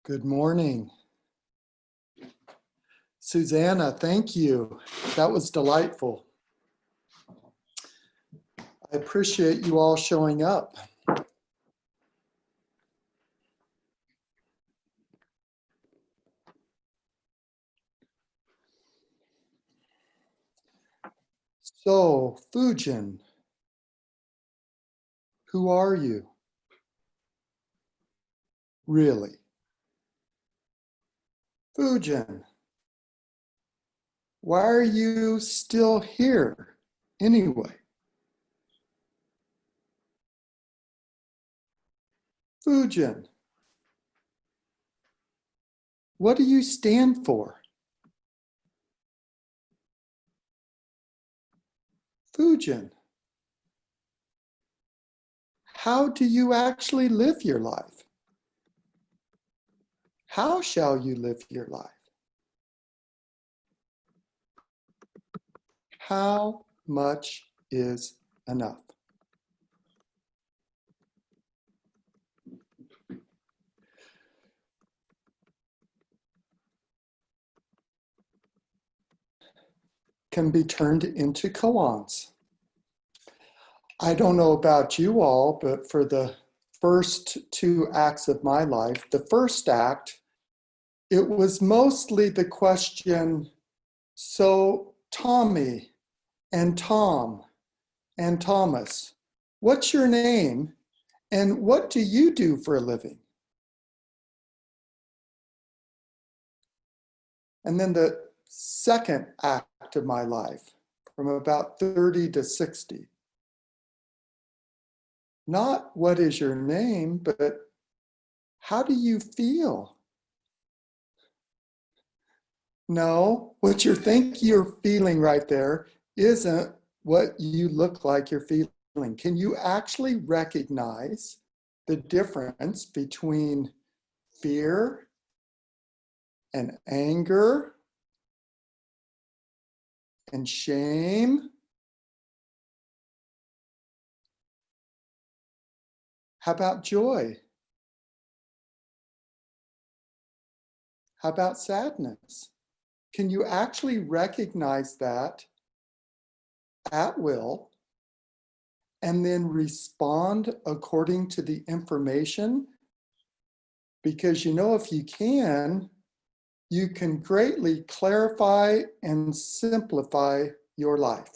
Good morning. Susanna, thank you. That was delightful. I appreciate you all showing up. So, FuGen, who are you? Really? FuGen, why are you still here anyway? FuGen, what do you stand for? FuGen, how do you actually live your life? How shall you live your life? How much is enough? Can be turned into koans. I don't know about you all, but for the first two acts of my life, the first act, it was mostly the question, so Tommy and Tom and Thomas, what's your name and what do you do for a living? And then the second act of my life, from about 30 to 60, not what is your name, but how do you feel? No, what you're feeling right there isn't what you look like you're feeling. Can you actually recognize the difference between fear and anger and shame? How about joy? How about sadness? Can you actually recognize that at will and then respond according to the information? Because if you can greatly clarify and simplify your life.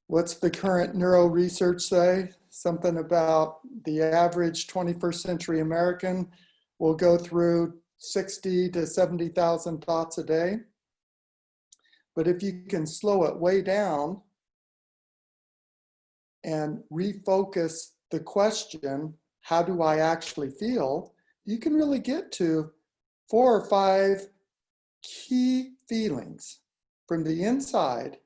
What's the current neuro research say? Something about the average 21st century American will go through 60 to 70,000 thoughts a day. But if you can slow it way down and refocus the question, how do I actually feel? You can really get to 4 or 5 key feelings from the inside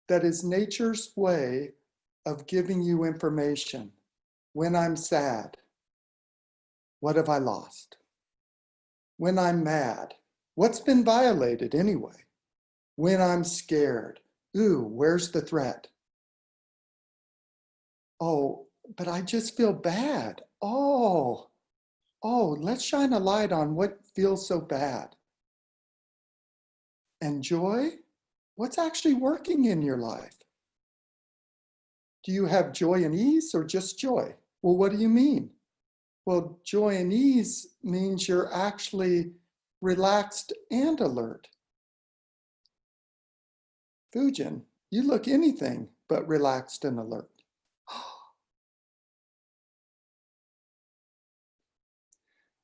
that is nature's way of giving you information. When I'm sad, what have I lost? When I'm mad, what's been violated anyway? When I'm scared, ooh, where's the threat? Oh, but I just feel bad. Oh, let's shine a light on what feels so bad. And joy, what's actually working in your life? Do you have joy and ease or just joy? Well, what do you mean? Well, joy and ease means you're actually relaxed and alert. FuGen, you look anything but relaxed and alert.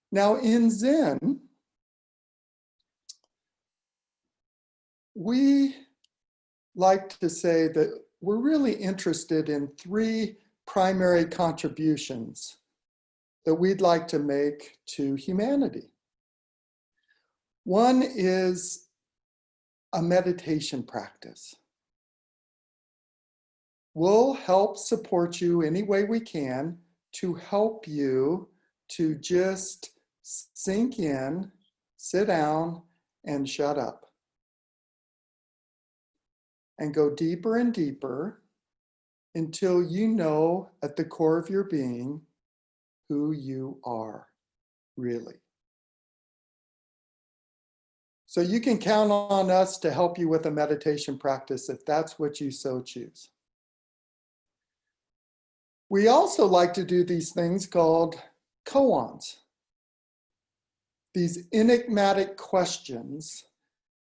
Now in Zen, we like to say that we're really interested in 3 primary contributions that we'd like to make to humanity. One is a meditation practice. We'll help support you any way we can to help you to just sink in, sit down, and shut up. And go deeper and deeper until you know at the core of your being who you are, really. So you can count on us to help you with a meditation practice if that's what you so choose. We also like to do these things called koans, these enigmatic questions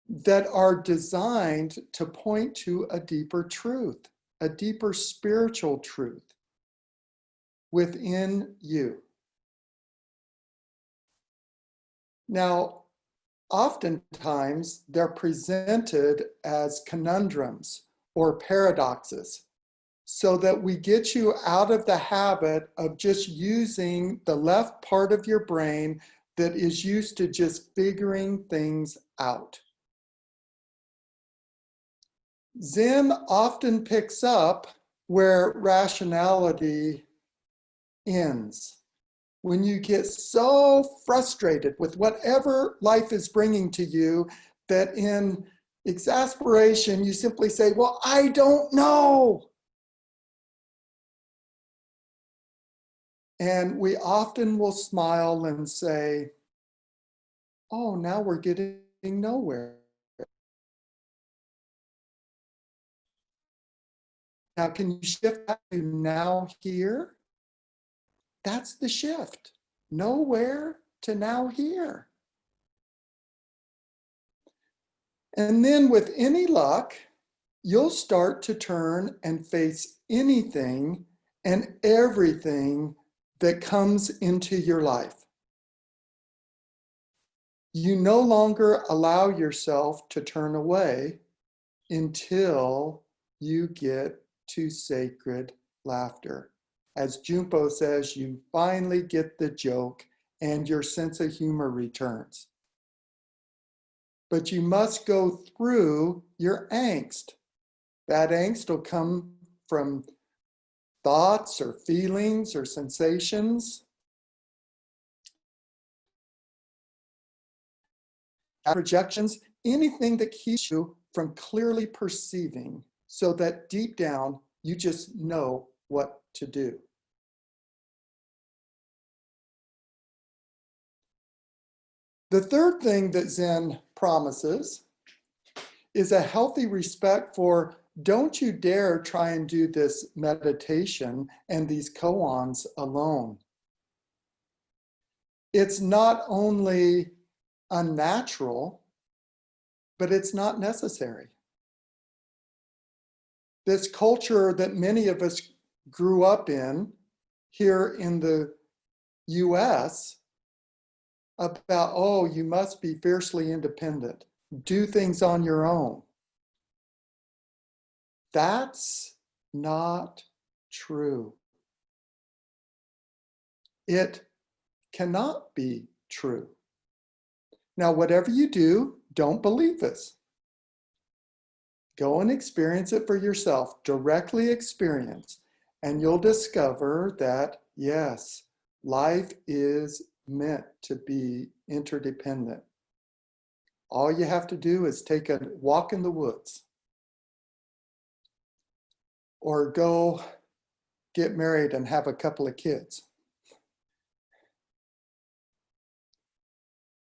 that are designed to point to a deeper truth, a deeper spiritual truth within you. Now, oftentimes they're presented as conundrums or paradoxes so that we get you out of the habit of just using the left part of your brain that is used to just figuring things out. Zen often picks up where rationality ends. When you get so frustrated with whatever life is bringing to you that in exasperation you simply say, well, I don't know. And we often will smile and say, oh, now we're getting nowhere. Now, can you shift that to now here? That's the shift. Nowhere to now here. And then with any luck, you'll start to turn and face anything and everything that comes into your life. You no longer allow yourself to turn away until you get to sacred laughter. As Junpo says, you finally get the joke and your sense of humor returns. But you must go through your angst. That angst will come from thoughts or feelings or sensations, projections, anything that keeps you from clearly perceiving so that deep down you just know what to do. The third thing that Zen promises is a healthy respect for don't you dare try and do this meditation and these koans alone. It's not only unnatural, but it's not necessary. This culture that many of us grew up in here in the US about, oh, you must be fiercely independent, do things on your own. That's not true. It cannot be true. Now, whatever you do, don't believe this. Go and experience it for yourself, directly experience, and you'll discover that, yes, life is meant to be interdependent. All you have to do is take a walk in the woods or go get married and have a couple of kids.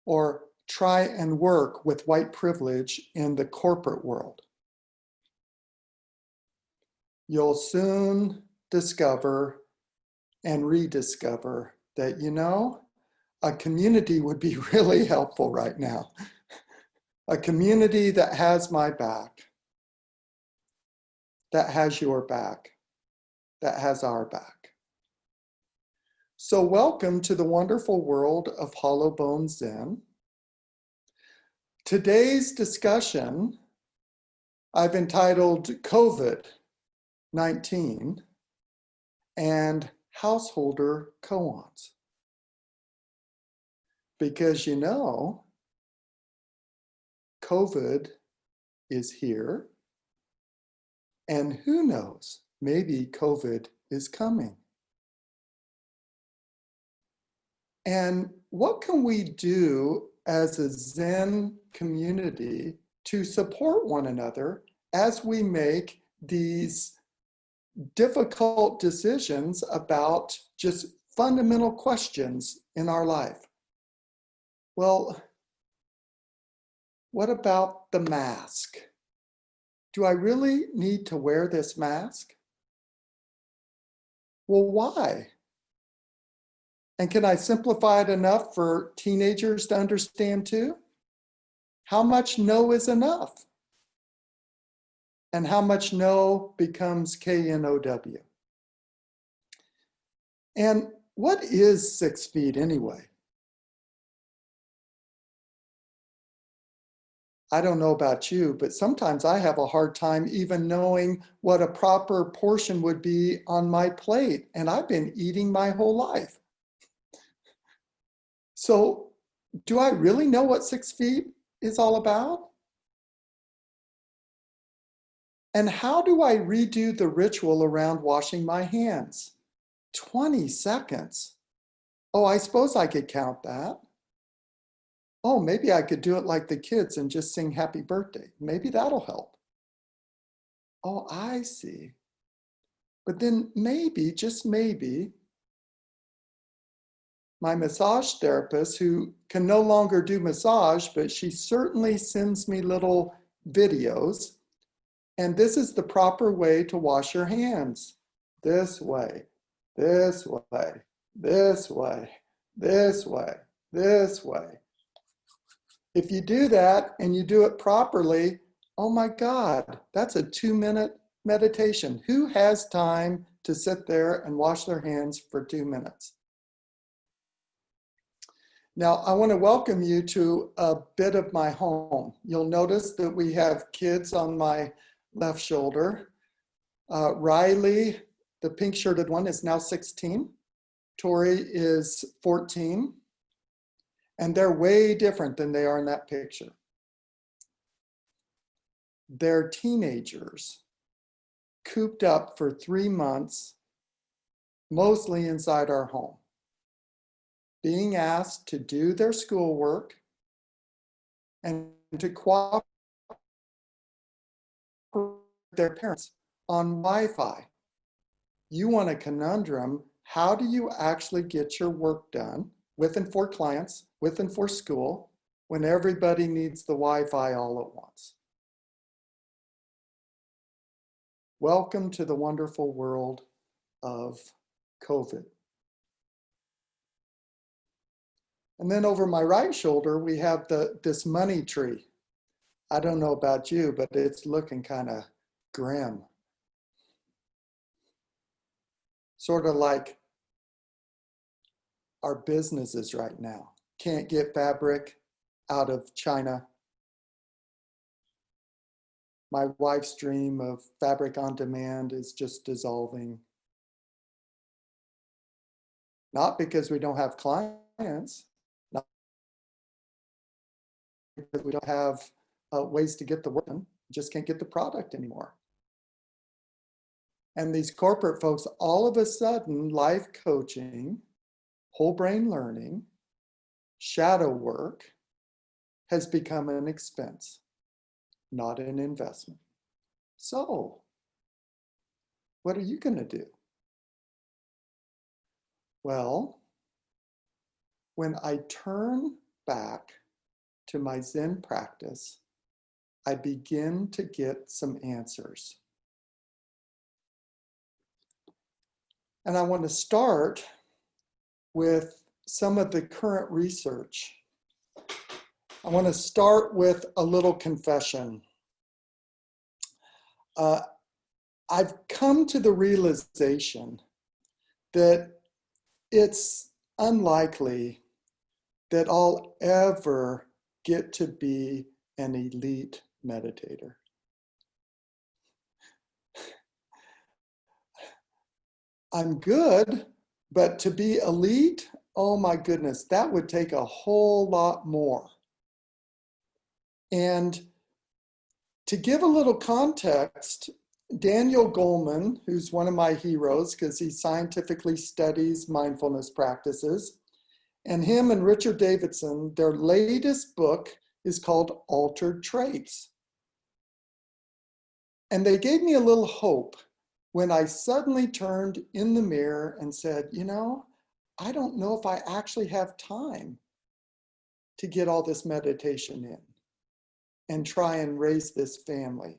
Or try and work with white privilege in the corporate world. You'll soon discover and rediscover that, you know, a community would be really helpful right now. A community that has my back, that has your back, that has our back. So welcome to the wonderful world of Hollow Bone Zen. Today's discussion I've entitled COVID-19 and Householder Koans. Because you know, COVID is here, and who knows, maybe COVID is coming. And what can we do as a Zen community to support one another as we make these difficult decisions about just fundamental questions in our life. Well, what about the mask? Do I really need to wear this mask? Well, why? And can I simplify it enough for teenagers to understand too? How much no is enough? And how much no becomes KNOW? And what is 6 feet anyway? I don't know about you, but sometimes I have a hard time even knowing what a proper portion would be on my plate, and I've been eating my whole life. So, do I really know what 6 feet is all about? And how do I redo the ritual around washing my hands? 20 seconds. Oh, I suppose I could count that. Oh, maybe I could do it like the kids and just sing happy birthday. Maybe that'll help. Oh, I see. But then maybe, just maybe, my massage therapist, who can no longer do massage, but she certainly sends me little videos. And this is the proper way to wash your hands. This way, this way, this way, this way, this way. If you do that and you do it properly, oh my God, that's a 2-minute meditation. Who has time to sit there and wash their hands for 2 minutes? Now, I want to welcome you to a bit of my home. You'll notice that we have kids on my left shoulder. Riley, the pink shirted one, is now 16. Tori is 14. And they're way different than they are in that picture. They're teenagers, cooped up for 3 months, mostly inside our home, being asked to do their schoolwork and to cooperate with their parents on Wi-Fi. You want a conundrum. How do you actually get your work done with and for clients, with and for school, when everybody needs the Wi-Fi all at once? Welcome to the wonderful world of COVID. And then over my right shoulder, we have this money tree. I don't know about you, but it's looking kind of grim. Sort of like our businesses right now. Can't get fabric out of China. My wife's dream of fabric on demand is just dissolving. Not because we don't have clients, not because we don't have ways to get the work done, just can't get the product anymore. And these corporate folks, all of a sudden, life coaching, whole brain learning, shadow work has become an expense, not an investment. So, what are you going to do? Well, when I turn back to my Zen practice, I begin to get some answers. And I want to start with some of the current research. I want to start with a little confession. I've come to the realization that it's unlikely that I'll ever get to be an elite meditator. I'm good, but to be elite, oh my goodness, that would take a whole lot more. And to give a little context, Daniel Goleman, who's one of my heroes because he scientifically studies mindfulness practices, and him and Richard Davidson, their latest book is called Altered Traits. And they gave me a little hope when I suddenly turned in the mirror and said, you know, I don't know if I actually have time to get all this meditation in and try and raise this family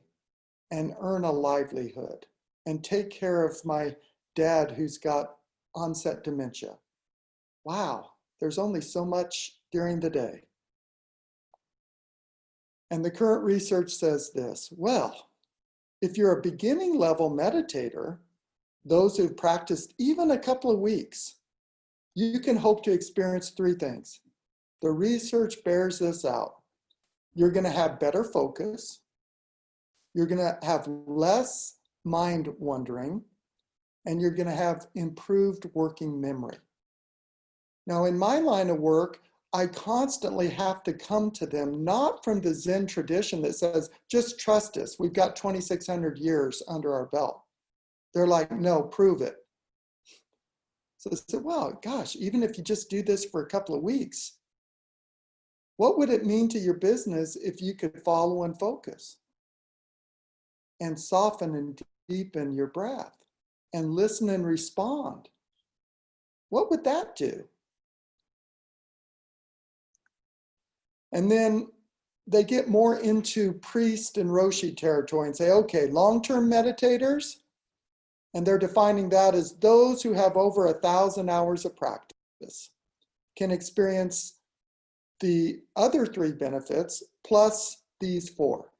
and earn a livelihood and take care of my dad who's got onset dementia. Wow, there's only so much during the day. And the current research says this: well, if you're a beginning level meditator, those who've practiced even a couple of weeks, you can hope to experience three things. The research bears this out. You're going to have better focus. You're going to have less mind wandering, and you're going to have improved working memory. Now, in my line of work, I constantly have to come to them, not from the Zen tradition that says, just trust us. We've got 2,600 years under our belt. They're like, no, prove it. So I said, well, gosh, even if you just do this for a couple of weeks, what would it mean to your business if you could follow and focus and soften and deepen your breath and listen and respond? What would that do? And then they get more into priest and Roshi territory and say, okay, long-term meditators, and they're defining that as those who have over 1,000 hours of practice can experience the other three benefits plus these four.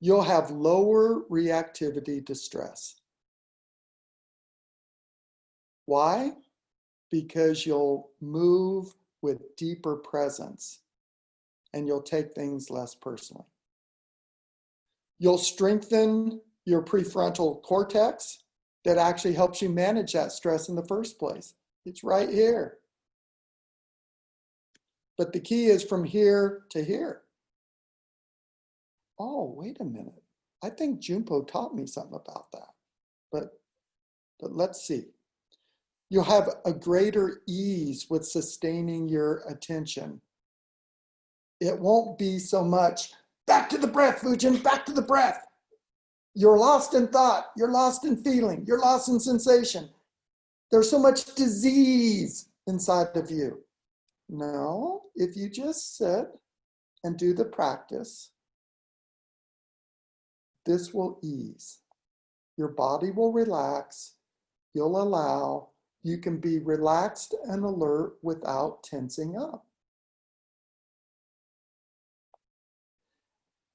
You'll have lower reactivity to stress. Why? Because you'll move with deeper presence and you'll take things less personally. You'll strengthen your prefrontal cortex that actually helps you manage that stress in the first place. It's right here. But the key is from here to here. Oh, wait a minute. I think Junpo taught me something about that. But let's see. You'll have a greater ease with sustaining your attention. It won't be so much, back to the breath, FuGen, back to the breath. You're lost in thought, you're lost in feeling, you're lost in sensation. There's so much disease inside of you. No, if you just sit and do the practice, this will ease. Your body will relax, you'll allow, you can be relaxed and alert without tensing up.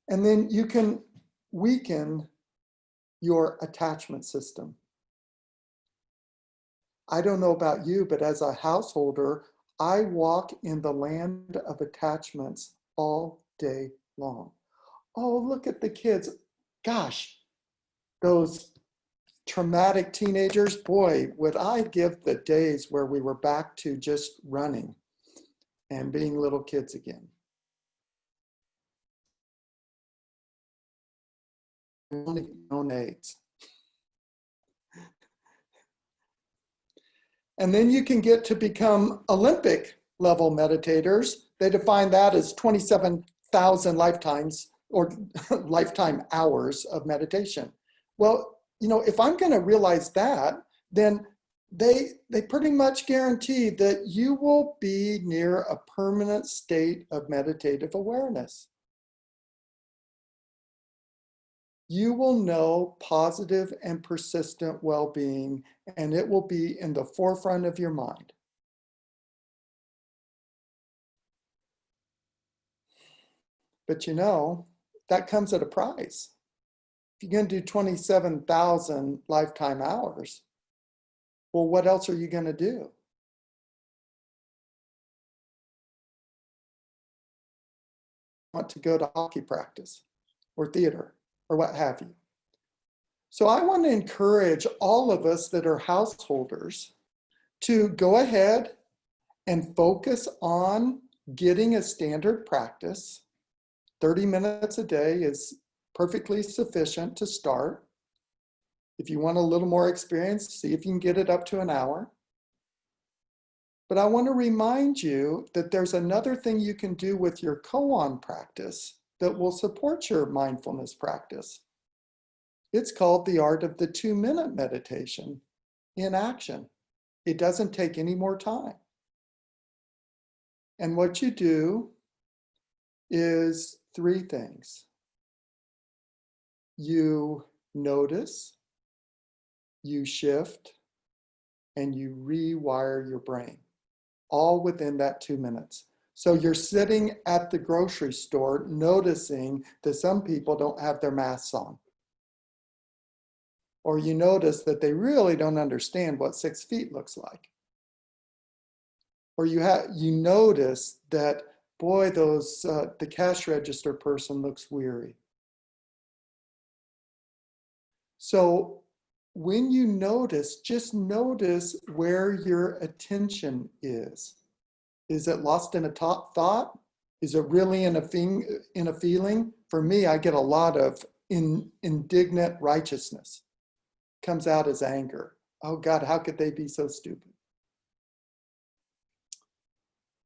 And then you can weaken your attachment system. I don't know about you, but as a householder, I walk in the land of attachments all day long. Oh, look at the kids. Gosh, those traumatic teenagers, boy, would I give the days where we were back to just running and being little kids again. Only known AIDS. And then you can get to become Olympic level meditators. They define that as 27,000 lifetimes or lifetime hours of meditation. Well, you know, if I'm going to realize that, then they pretty much guarantee that you will be near a permanent state of meditative awareness. You will know positive and persistent well-being, and it will be in the forefront of your mind. But you know, that comes at a price. If you're going to do 27,000 lifetime hours, well, what else are you going to do? Want to go to hockey practice or theater or what have you. So I want to encourage all of us that are householders to go ahead and focus on getting a standard practice. 30 minutes a day is perfectly sufficient to start. If you want a little more experience, see if you can get it up to an hour. But I want to remind you that there's another thing you can do with your Koan practice that will support your mindfulness practice. It's called the art of the 2-minute meditation in action. It doesn't take any more time. And what you do is 3 things. You notice, you shift, and you rewire your brain, all within that 2 minutes. So you're sitting at the grocery store noticing that some people don't have their masks on. Or you notice that they really don't understand what 6 feet looks like. Or you notice that, boy, the cash register person looks weary. So when you notice, just notice where your attention is. Is it lost in a thought? Is it really in a feeling? For me, I get a lot of indignant righteousness. Comes out as anger. Oh God, how could they be so stupid?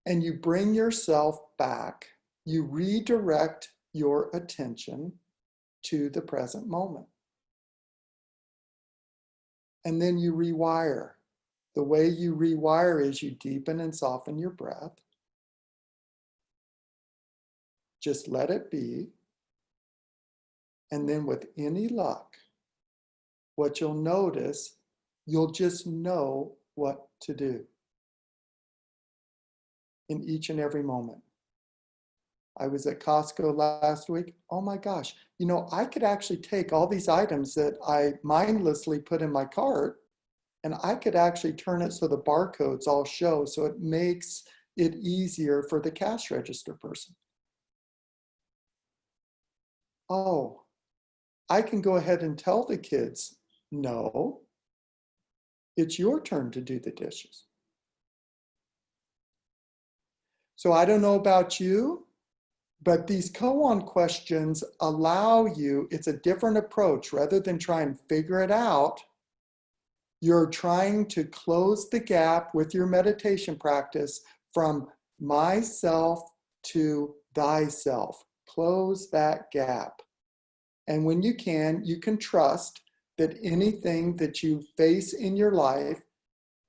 And you bring yourself back. You redirect your attention to the present moment. And then you rewire. The way you rewire is you deepen and soften your breath. Just let it be. And then with any luck, what you'll notice, you'll just know what to do in each and every moment. I was at Costco last week. Oh my gosh, I could actually take all these items that I mindlessly put in my cart, and I could actually turn it so the barcodes all show, so it makes it easier for the cash register person. Oh, I can go ahead and tell the kids, no, it's your turn to do the dishes. So I don't know about you, but these koan questions allow you, it's a different approach. Rather than try and figure it out, you're trying to close the gap with your meditation practice from myself to thyself. Close that gap. And when you can trust that anything that you face in your life,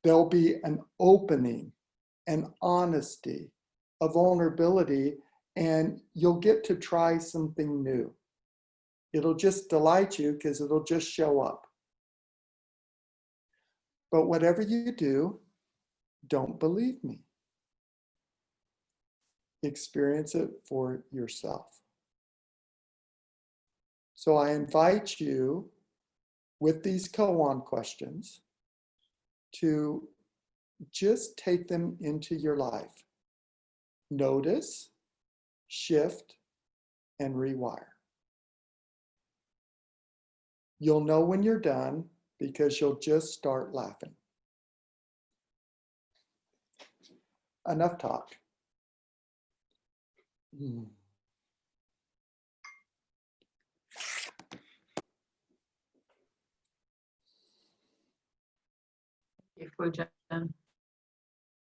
there'll be an opening, an honesty, a vulnerability, and you'll get to try something new. It'll just delight you because it'll just show up. But whatever you do, don't believe me. Experience it for yourself. So I invite you with these koan questions to just take them into your life. Notice, shift, and rewire. You'll know when you're done because you'll just start laughing. Enough talk. FuGen.